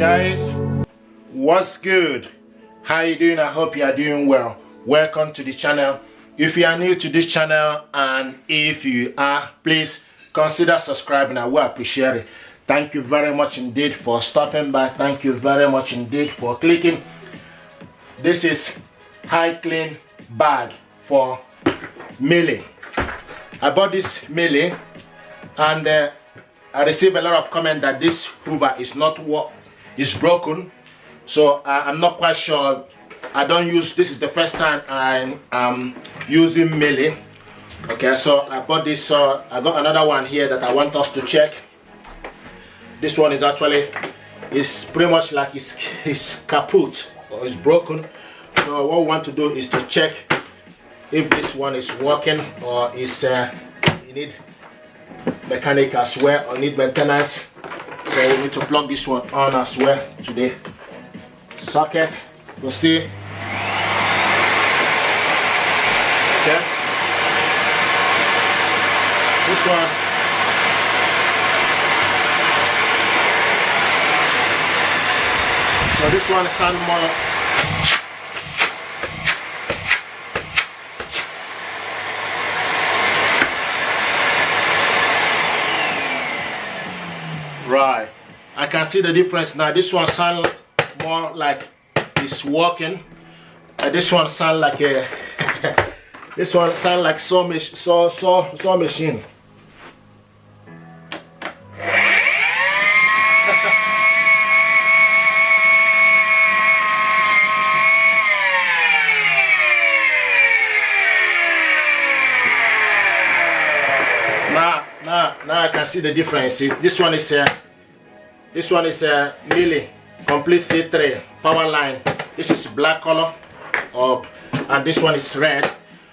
guys, what's good? How you doing? I hope you are doing well. Welcome to the channel. If you are new to this channel, and if you are, please consider subscribing. I will appreciate it. Thank you very much indeed for stopping by. Thank you very much indeed for clicking. This is high clean bag for Miele. I bought this Miele, and I received a lot of comment that this hoover is not is broken. So I'm not quite sure. I don't use this. Is the first time I am using Miele. Okay, so I bought this. So I got another one here that I want us to check. This one is actually pretty much like it's kaput or it's broken. So what we want to do is to check if this one is working or is you need mechanic as well or need maintenance. So we need to plug this one on as well to the socket to see. Okay, this one so this one sounds more right. I can see the difference now. This one sounds more like it's working. This one sounds like a this one sounds like saw machine. Now I can see the difference. See, this one is Miele complete C3 power line. This is black color, and this one is red.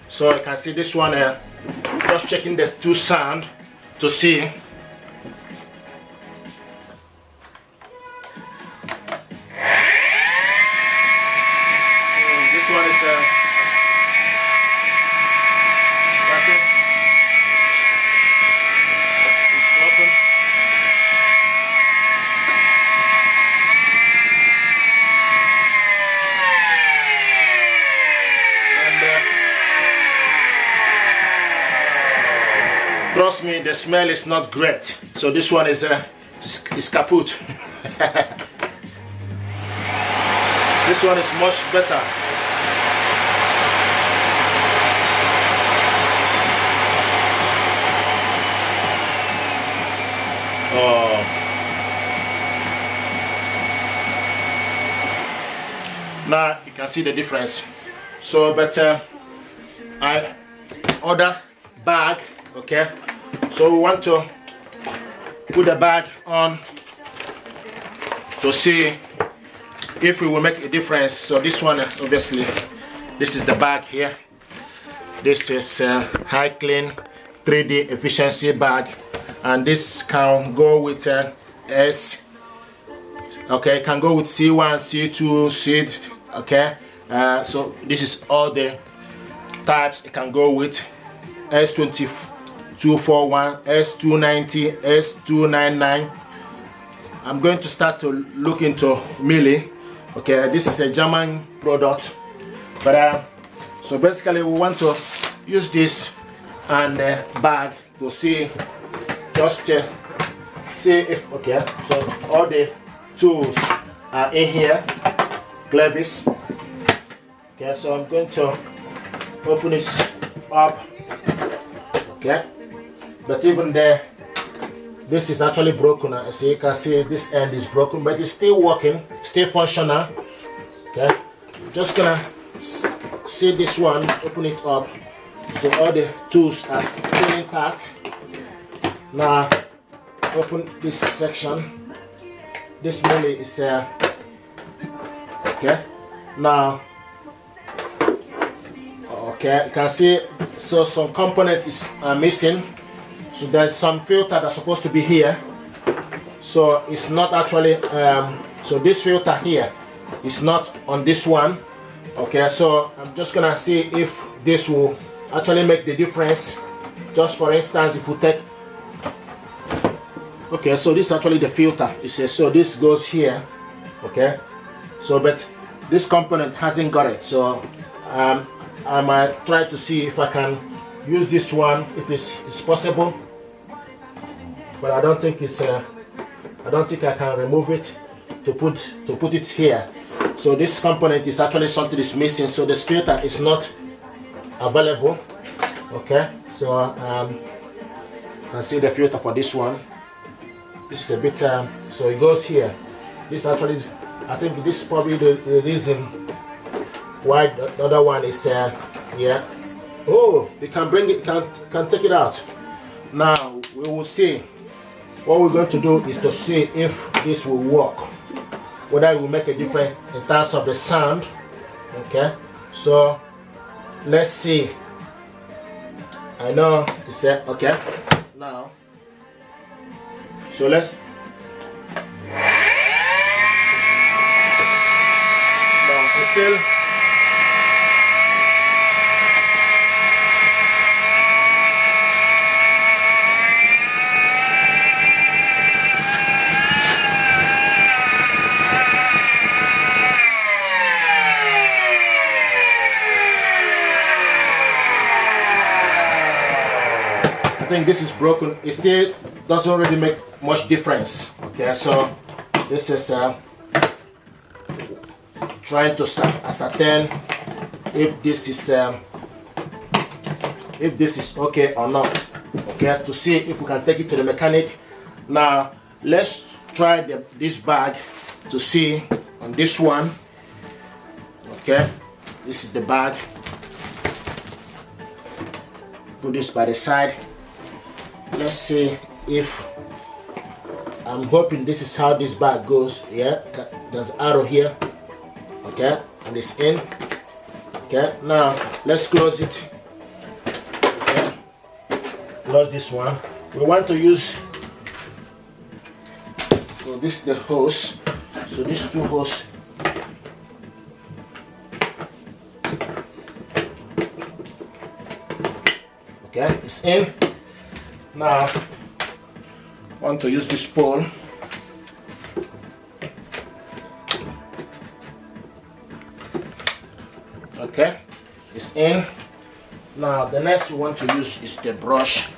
So you can see this one. Just checking the two sound to see. This one is that's it. Trust me, the smell is not great. So this one is kaput. This one is much better. Oh. Now you can see the difference. So, but I order bag. Okay, so we want to put the bag on to see if we will make a difference. So this one, obviously, this is the bag here. This is high clean 3D efficiency bag, and this can go with S. Okay, it can go with C1, C2, C. Okay, so this is all the types it can go with. S241, S290, S299. I'm going to start to look into Miele. Okay, this is a German product, but so basically we want to use this and bag to see, just see if okay. So all the tools are in here, clevis. Okay, so I'm going to open this up. Okay, but even there, this is actually broken. As you can see, this end is broken, but it's still working, still functional. Okay, just gonna see this one, open it up. So all the tools are still intact. Now open this section. This Miele is okay. Now okay, you can see. So some component is missing. So there's some filter that's supposed to be here. So it's not actually. So this filter here is not on this one. Okay, so I'm just gonna see if this will actually make the difference. Just for instance, if we take. Okay, so this is actually the filter. It says so. This goes here. Okay, so but this component hasn't got it, so I might try to see if I can use this one if it's possible, but I don't think it's I don't think I can remove it to put it here. So this component is actually something is missing, so this filter is not available. Okay, so you can see the filter for this one. This is a bit so it goes here. This actually, I think this is probably the reason why the other one is yeah. Oh, you can bring it, can take it out. Now we will see. What we're going to do is to see if this will work, whether it will make a difference in terms of the sound. Okay, so let's see. I know it said okay. Now, so let's. Now it's still. I think this is broken. It still doesn't really make much difference. Okay, so this is trying to ascertain if this is okay or not. Okay, to see if we can take it to the mechanic. Now let's try this bag to see on this one. Okay, this is the bag. Put this by the side. Let's see if, I'm hoping this is how this bag goes. Yeah, there's an arrow here. Okay, and it's in. Okay, now let's close it. Okay, close this one. We want to use, so this is the hose. So these two hoses. Okay, it's in. Now, I want to use this pole. Okay, it's in. Now, the next we want to use is the brush.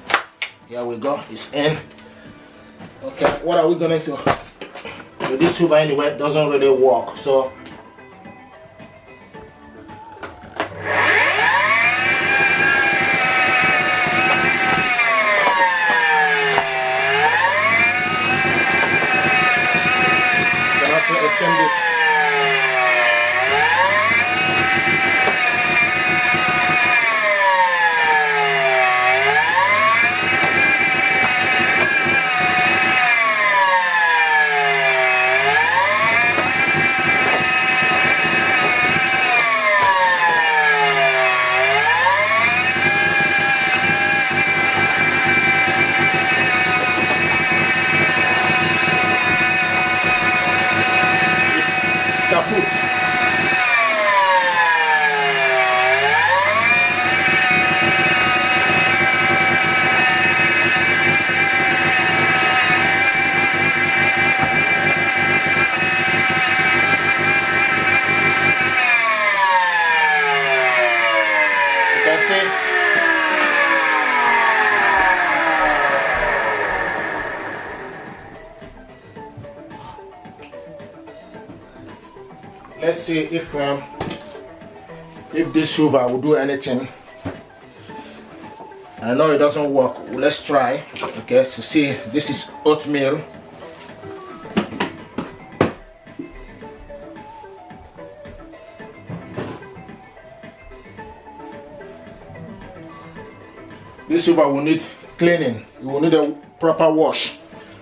Here we go, it's in. Okay, what are we going to do? So this hoover anyway doesn't really work. So, extend this. Kaput. You can see. Let's see if this hoover will do anything. I know it doesn't work. Let's try. Okay, so see, this is oatmeal. This hoover will need cleaning. You will need a proper wash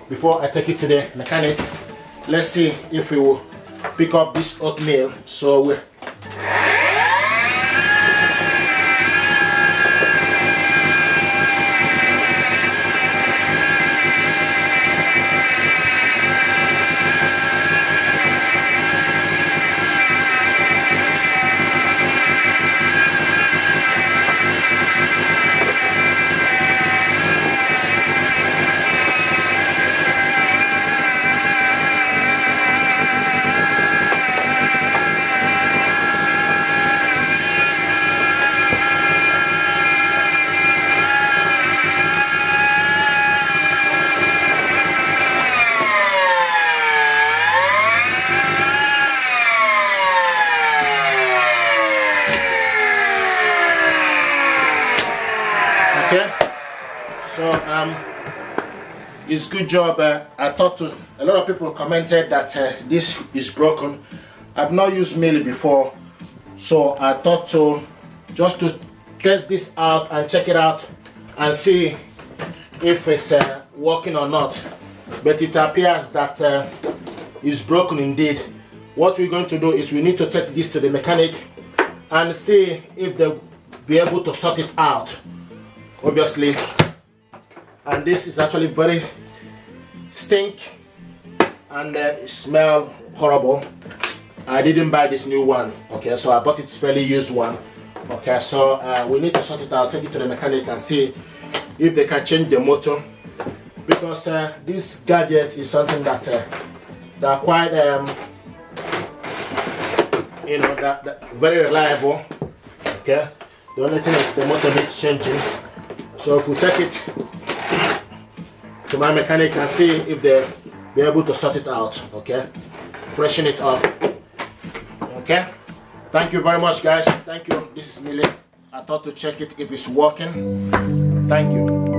before I take it to the mechanic. Let's see if we will pick up this oatmeal. So we So it's good job. I thought to a lot of people commented that this is broken. I've not used Miele before, so I thought to just to test this out and check it out and see if it's working or not. But it appears that it's broken indeed. What we're going to do is we need to take this to the mechanic and see if they'll be able to sort it out, obviously. And this is actually very stink and it smell horrible. I didn't buy this new one, okay, so I bought it fairly used one. Okay, so we need to sort it out, take it to the mechanic and see if they can change the motor, because this gadget is something that they're quite you know, that very reliable. Okay, the only thing is the motor needs changing. So if we take it to my mechanic and see if they'll be able to sort it out, okay, freshen it up. Okay, thank you very much, guys. Thank you. This is Miele. I thought to check it if it's working. Thank you.